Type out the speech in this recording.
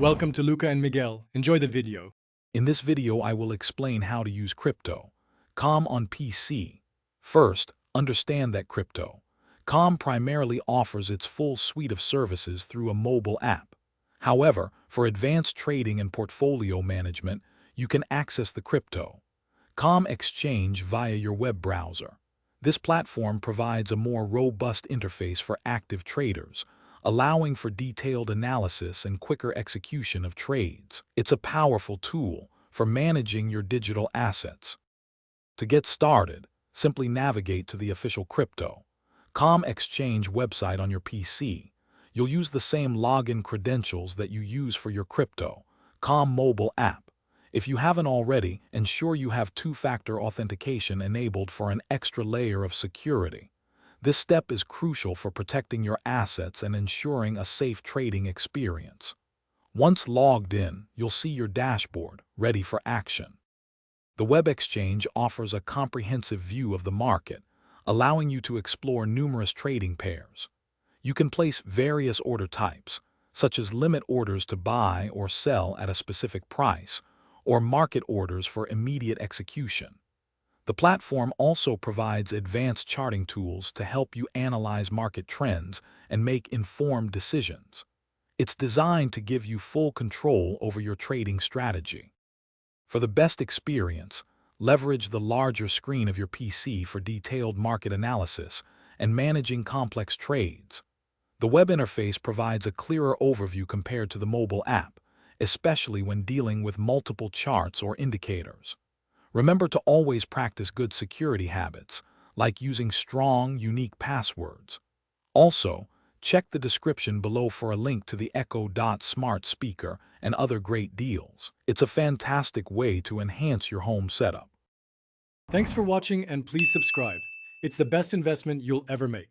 Welcome to Luca and Miguel. Enjoy the video. In this video, I will explain how to use crypto.com on PC. First, understand that crypto.com primarily offers its full suite of services through a mobile app. However, for advanced trading and portfolio management, you can access the crypto.com exchange via your web browser. This platform provides a more robust interface for active traders, allowing for detailed analysis and quicker execution of trades. It's a powerful tool for managing your digital assets. To get started, simply navigate to the official crypto.com exchange website on your PC. You'll use the same login credentials that you use for your crypto.com mobile app. If you haven't already, ensure you have two-factor authentication enabled for an extra layer of security. This step is crucial for protecting your assets and ensuring a safe trading experience. Once logged in, you'll see your dashboard, ready for action. The web exchange offers a comprehensive view of the market, allowing you to explore numerous trading pairs. You can place various order types, such as limit orders to buy or sell at a specific price, or market orders for immediate execution. The platform also provides advanced charting tools to help you analyze market trends and make informed decisions. It's designed to give you full control over your trading strategy. For the best experience, leverage the larger screen of your PC for detailed market analysis and managing complex trades. The web interface provides a clearer overview compared to the mobile app, especially when dealing with multiple charts or indicators. Remember to always practice good security habits, like using strong, unique passwords. Also, check the description below for a link to the Echo Dot smart speaker and other great deals. It's a fantastic way to enhance your home setup. Thanks for watching and please subscribe. It's the best investment you'll ever make.